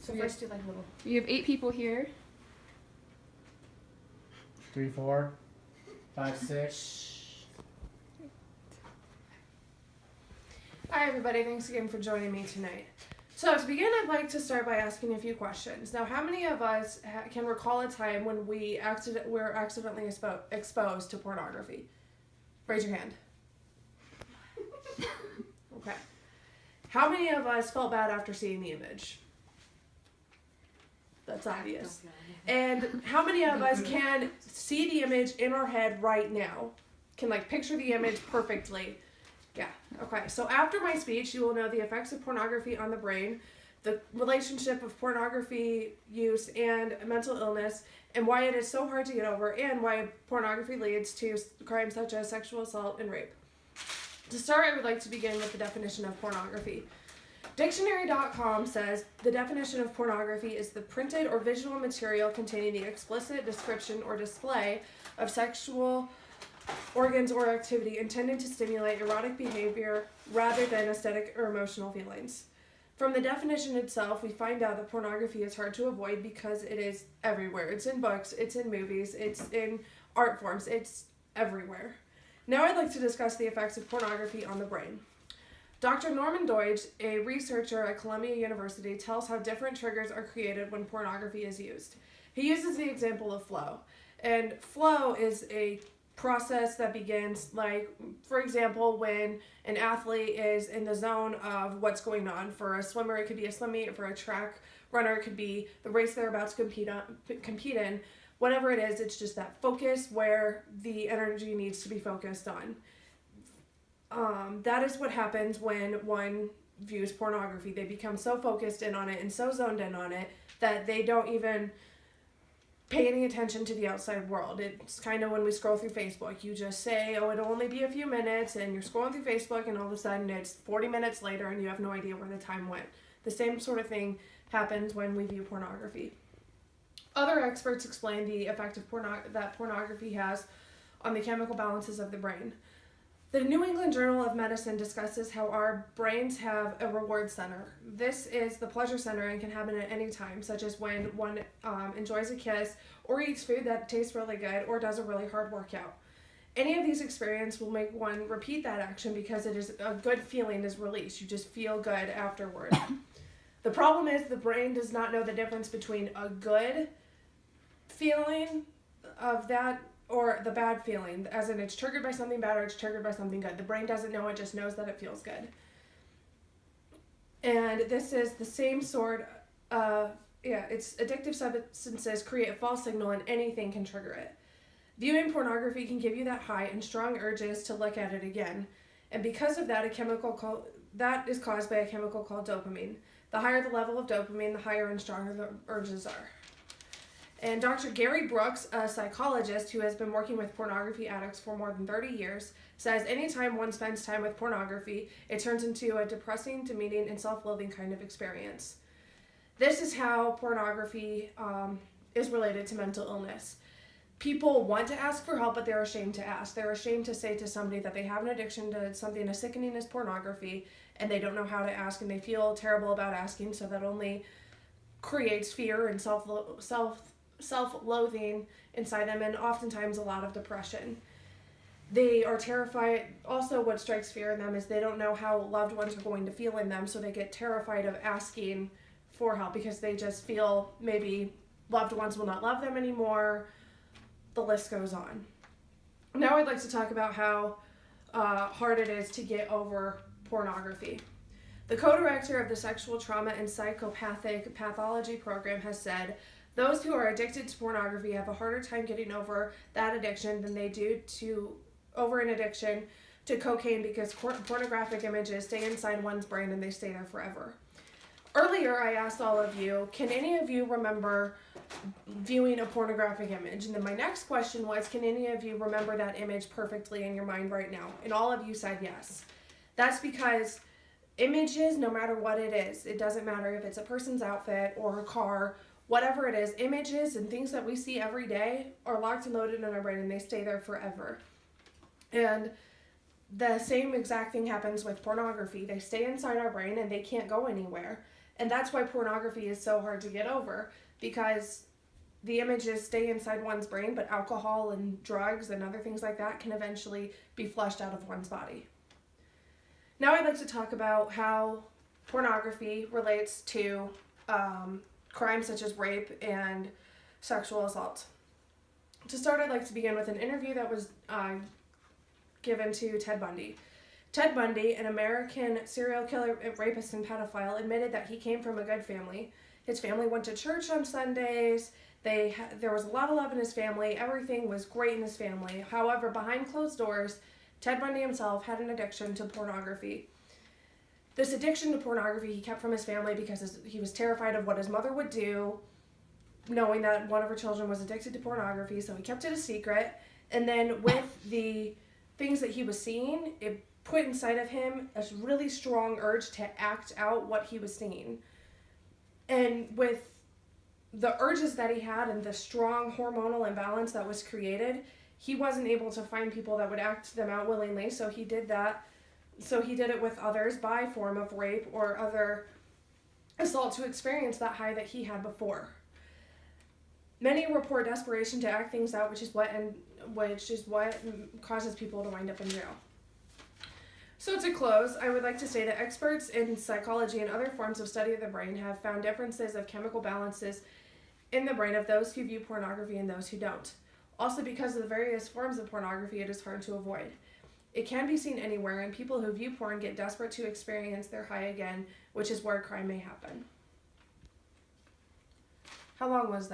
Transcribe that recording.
So first do like little. We have 8 people here. 3, 4, 5, 6. Hi everybody, thanks again for joining me tonight. So to begin, I'd like to start by asking a few questions. Now, how many of us can recall a time when we were accidentally exposed to pornography? Raise your hand. Okay. How many of us felt bad after seeing the image? That's obvious. And how many of us can see the image in our head right now? Can like picture the image perfectly? Yeah. Okay. So after my speech, you will know the effects of pornography on the brain, the relationship of pornography use and mental illness, and why it is so hard to get over, and why pornography leads to crimes such as sexual assault and rape. To start, I would like to begin with the definition of pornography. Dictionary.com says the definition of pornography is the printed or visual material containing the explicit description or display of sexual organs or activity intended to stimulate erotic behavior rather than aesthetic or emotional feelings. From the definition itself, we find out that pornography is hard to avoid because it is everywhere. It's in books, it's in movies, it's in art forms, it's everywhere. Now I'd like to discuss the effects of pornography on the brain. Dr. Norman Deutsch, a researcher at Columbia University, tells how different triggers are created when pornography is used. He uses the example of flow. And flow is a process that begins, like, for example, when an athlete is in the zone of what's going on. For a swimmer, it could be a swim meet. For a track runner, it could be the race they're about to compete in. Whatever it is, it's just that focus where the energy needs to be focused on. That is what happens when one views pornography. They become so focused in on it and so zoned in on it that they don't even pay any attention to the outside world. It's kind of when we scroll through Facebook. You just say, oh, it'll only be a few minutes, and you're scrolling through Facebook, and all of a sudden it's 40 minutes later, and you have no idea where the time went. The same sort of thing happens when we view pornography. Other experts explain the effect of that pornography has on the chemical balances of the brain. The New England Journal of Medicine discusses how our brains have a reward center. This is the pleasure center and can happen at any time, such as when one enjoys a kiss or eats food that tastes really good or does a really hard workout. Any of these experiences will make one repeat that action because it is a good feeling is released. You just feel good afterward. The problem is the brain does not know the difference between a good feeling of that or the bad feeling, as in it's triggered by something bad or it's triggered by something good. The brain doesn't know, it just knows that it feels good. And this is the same sort of, it's addictive substances create a false signal and anything can trigger it. Viewing pornography can give you that high and strong urges to look at it again. And because of that, that is caused by a chemical called dopamine. The higher the level of dopamine, the higher and stronger the urges are. And Dr. Gary Brooks, a psychologist who has been working with pornography addicts for more than 30 years, says anytime one spends time with pornography, it turns into a depressing, demeaning, and self-loathing kind of experience. This is how pornography is related to mental illness. People want to ask for help, but they're ashamed to ask. They're ashamed to say to somebody that they have an addiction to something as sickening as pornography, and they don't know how to ask, and they feel terrible about asking, so that only creates fear and self-loathing inside them, and oftentimes a lot of depression. They are terrified. Also, what strikes fear in them is they don't know how loved ones are going to feel in them, so they get terrified of asking for help because they just feel maybe loved ones will not love them anymore. The list goes on. Now I'd like to talk about how hard it is to get over pornography. The co-director of the Sexual Trauma and Psychopathic Pathology Program has said, those who are addicted to pornography have a harder time getting over that addiction than they do over an addiction to cocaine because pornographic images stay inside one's brain and they stay there forever. Earlier, I asked all of you, can any of you remember viewing a pornographic image? And then my next question was, can any of you remember that image perfectly in your mind right now? And all of you said yes. That's because images, no matter what it is, it doesn't matter if it's a person's outfit or a car, whatever it is, images and things that we see every day are locked and loaded in our brain and they stay there forever. And the same exact thing happens with pornography. They stay inside our brain and they can't go anywhere. And that's why pornography is so hard to get over, because the images stay inside one's brain, but alcohol and drugs and other things like that can eventually be flushed out of one's body. Now I'd like to talk about how pornography relates to crimes such as rape and sexual assault. To start, I'd like to begin with an interview that was given to Ted Bundy. Ted Bundy, an American serial killer, rapist, and pedophile, admitted that he came from a good family. His family went to church on Sundays. There was a lot of love in his family. Everything was great in his family. However, behind closed doors, Ted Bundy himself had an addiction to pornography. This addiction to pornography he kept from his family because he was terrified of what his mother would do, knowing that one of her children was addicted to pornography, so he kept it a secret. And then with the things that he was seeing, it put inside of him a really strong urge to act out what he was seeing. And with the urges that he had and the strong hormonal imbalance that was created, he wasn't able to find people that would act them out willingly, so he did that. So he did it with others by form of rape or other assault to experience that high that he had before. Many report desperation to act things out, which is what causes people to wind up in jail. So to close, I would like to say that experts in psychology and other forms of study of the brain have found differences of chemical balances in the brain of those who view pornography and those who don't. Also, because of the various forms of pornography, it is hard to avoid. It can be seen anywhere, and people who view porn get desperate to experience their high again, which is where crime may happen. How long was that?